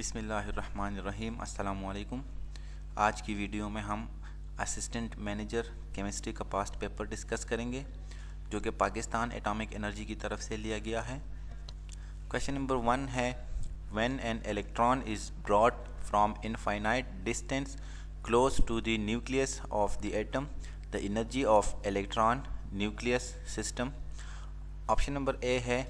बिस्मिल्लाहिर्रहमानिर्रहीम अस्सलामुअलैकुम। आज की वीडियो में हम असिस्टेंट मैनेजर केमिस्ट्री का पास्ट पेपर डिस्कस करेंगे जो कि पाकिस्तान एटॉमिक एनर्जी की तरफ से लिया गया है। क्वेश्चन नंबर 1 है, when an electron is brought from infinite distance close to the nucleus of the atom, the energy of electron nucleus system. Option number A है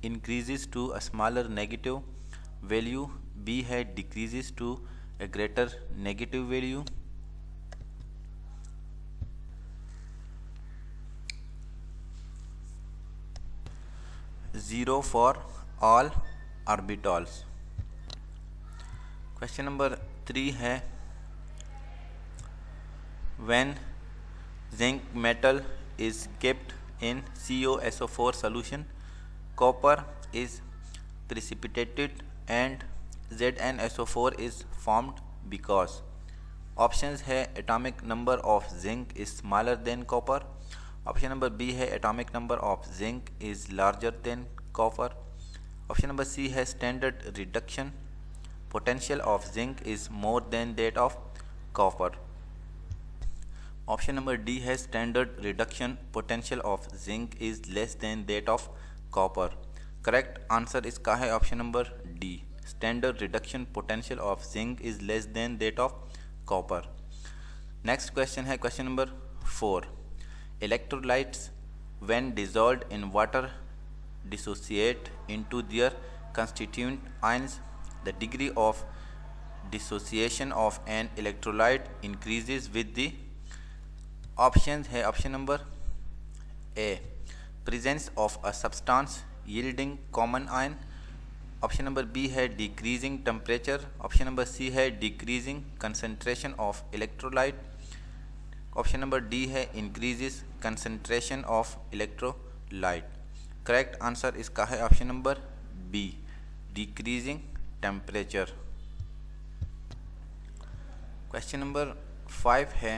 increases to a smaller negative value, B है decreases to a greater negative value, zero for all orbitals। Question number 3 है, when zinc metal is kept in COSO4 solution, copper is precipitated and ZnSO4 is formed because। Options है atomic number of zinc is smaller than copper, option number B है atomic number of zinc is larger than copper, option number C है standard reduction potential of zinc is more than that of copper, option number D है standard reduction potential of zinc is less than that of copper. Correct answer इसका है option number D, standard reduction potential of zinc is less than that of copper. Next question है question number 4, electrolytes when dissolved in water dissociate into their constituent ions, the degree of dissociation of an electrolyte increases with the. Option है option number A presence of a substance yielding common ion, option number B है decreasing temperature, option number C है decreasing concentration of electrolyte, option number D है increases concentration of electrolyte। Correct answer इसका है option number B, decreasing temperature। Question number 5 है,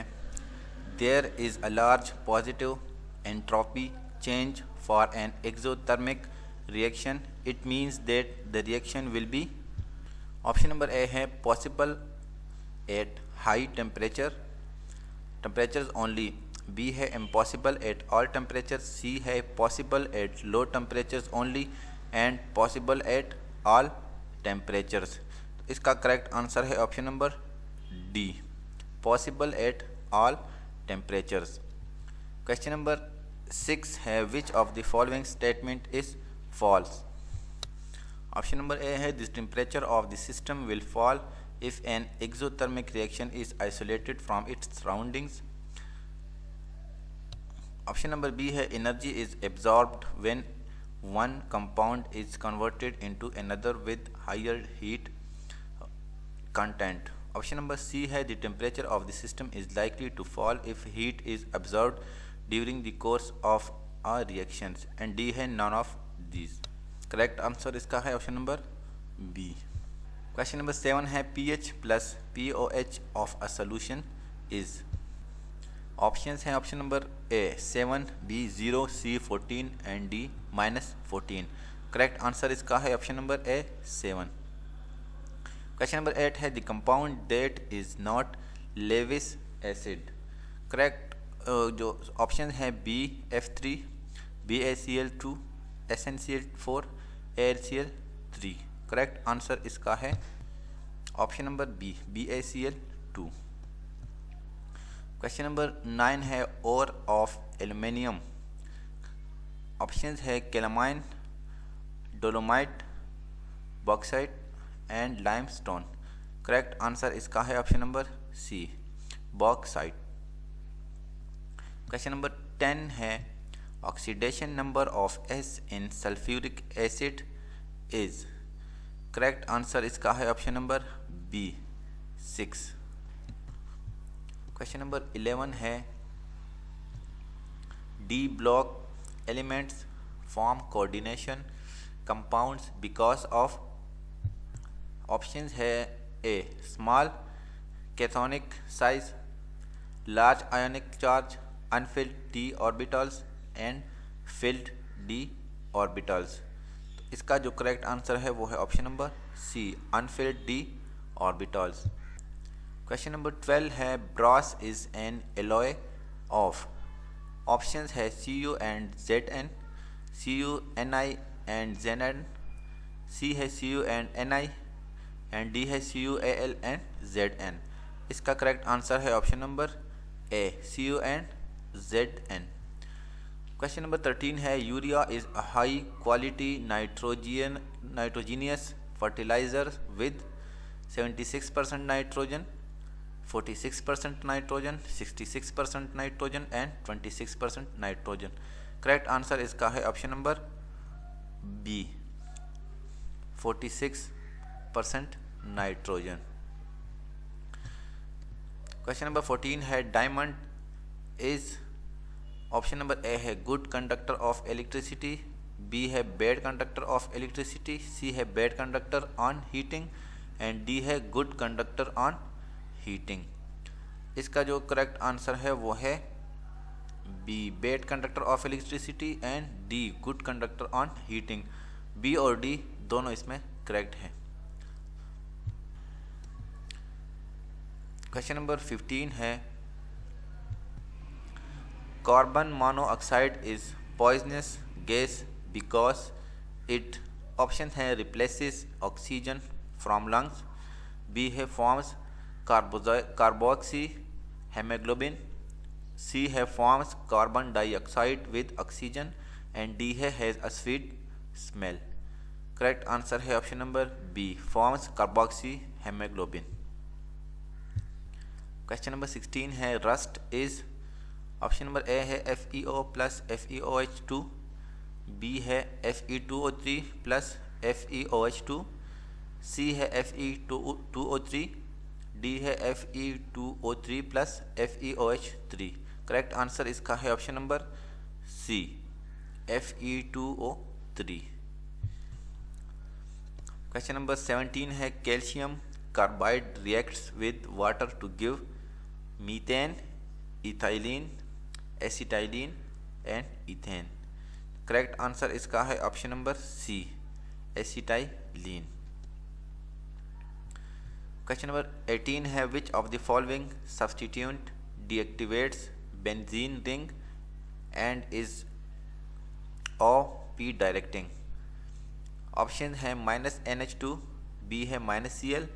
there is a large positive entropy change for an exothermic reaction, it means that the reaction will be। Option number A है possible at high temperatures only, B है impossible at all temperatures, C है possible at low temperatures only and possible at all temperatures। तो इसका correct answer है option number D, possible at all temperatures। Question number 6 है, which of the following statement is false. Option number A है this temperature of the system will fall if an exothermic reaction is isolated from its surroundings, option number B है energy is absorbed when one compound is converted into another with higher heat content, option number C है the temperature of the system is likely to fall if heat is absorbed during the course of our reactions, and D है none of these। Correct answer इसका है option number B. Question number 7 है, pH plus POH of a solution is। Options हैं option number A 7, B 0, C 14 and D -14। Correct answer इसका है option number A 7। Question number 8 है, the compound that is not Lewis acid. Correct जो option है B F3, BaCl2, SnCl4, AlCl3। Correct answer इसका है option number B BaCl2। Question number 9 है, ore of aluminium. Option है calamine, dolomite, bauxite and limestone. Correct answer इसका है option number C, bauxite. Question number 10 है, oxidation number of S in sulphuric acid is. Correct answer इसका है option number B 6। Question number 11 है, D block elements form coordination compounds because of. Options है A small cationic size, large ionic charge, unfilled d orbitals and filled d orbitals। तो इसका जो correct answer है वो है option number C, unfilled D orbitals. Question number 12 है brass is an alloy of, options है Cu and Zn, CuNi and Zn, C है Cu and Ni and D है CuAl एंड Zn। इसका correct answer है option number A, Cu and Zn। Question number 13 है urea is a high quality nitrogenous fertiliser with 76% nitrogen, 46% nitrogen, 66% nitrogen and 26% nitrogen. Correct answer इसका है option number B, 46% nitrogen. Question number 14 है diamond is, option number A है good conductor of electricity, B है bad conductor of electricity, C है bad conductor on heating and D है good conductor on heating. इसका जो correct answer है वो है B, bad conductor of electricity and D good conductor on heating. B और D दोनों इसमें करेक्ट है। क्वेश्चन नंबर 15 है carbon monoxide is poisonous gas because it, option है replaces oxygen from lungs, B है फॉर्म्स कार्बोक्सी हेमोग्लोबिन, सी है forms carbon dioxide with oxygen and D है has a sweet smell. Correct answer है option number B, forms carboxy haemoglobin. Question number 16 है rust is, option number A है FeO plus FeOH2, B है Fe2O3 plus FeOH2, सी है Fe2O3, D है Fe2O3 plus FeOH3। Correct answer इसका है option number C, Fe2O3। Question number 17 है calcium carbide reacts with water to give methane, ethylene, acetylene and ethane. Correct answer इसका है option number C, acetylene. Question number 18 है which of the following substitute deactivates benzene ring and is OP directing, option है -NH2, B है -Cl,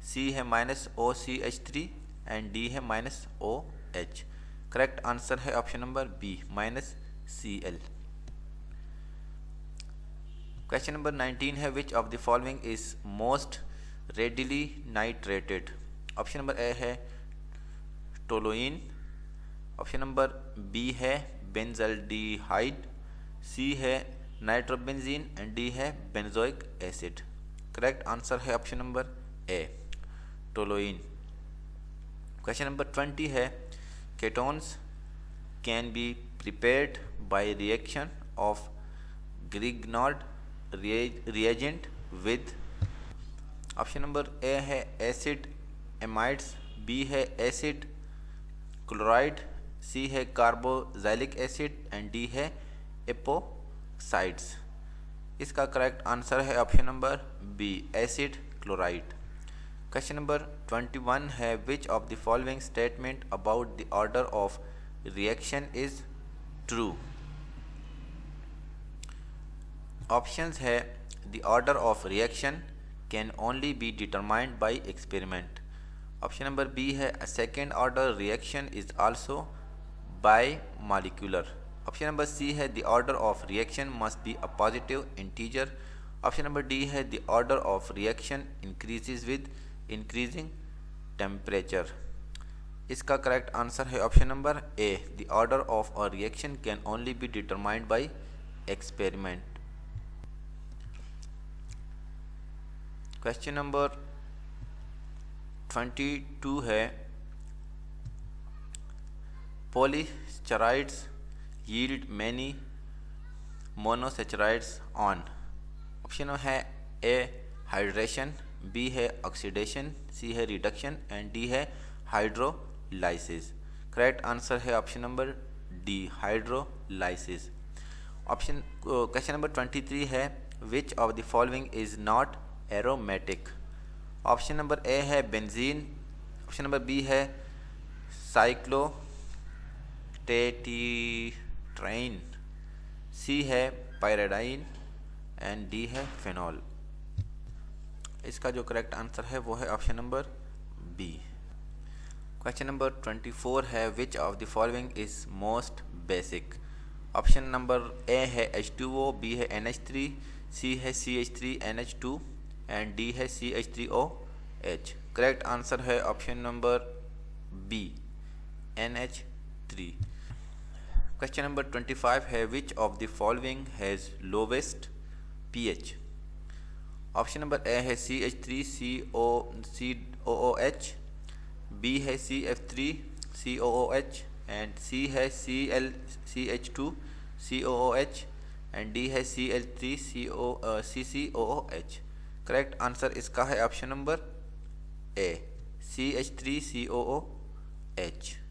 C है -OCH3 and D है -OH। Correct answer है option number B, -Cl। Question number 19 है which of the following is most readily नाइट्रेटेड, option number A है toluene, option number B है benzaldehyde, सी है nitrobenzene and D है benzoic acid. Correct answer है option number ए, toluene. Question number 20 है ketones can be prepared by reaction of Grignard reagent with, option number A है acid amides, B है acid chloride, C है carboxylic acid and D है epoxides. इसका correct answer है option number B, acid chloride. Question number 21 है which of the following statement about the order of reaction is true, options है the order of reaction can only be determined by experiment, option number B है a second order reaction is also bye molecular, option number C है the order of reaction must be a positive integer, option number D है the order of reaction increases with increasing temperature. इसका correct answer है option number A, the order of a reaction can only be determined by experiment. Question number 22 है polysaccharides yield many monosaccharides on, option है A hydration, B है oxidation, C है reduction and D है hydrolysis. Correct answer है option number D, hydrolysis. Option question number 23 है which of the following is not aromatic? Option number A है benzene, option number B है cyclotetraene, C है pyridine and D है phenol. इसका जो correct answer है वो है option number B. Question number 24 है which of the following is most basic? Option number A है H2O, बी है NH3, सी है CH3NH2 एंड डी है CH3OH। करेक्ट आंसर है option number B, NH3। Question number 25 है which of the following has lowest pH? Option number A है CH3COOH, B है CF3COOH and सी है CH2COOH and D है CL3CCOOH। Correct answer इसका है option number ए, CH3COOH।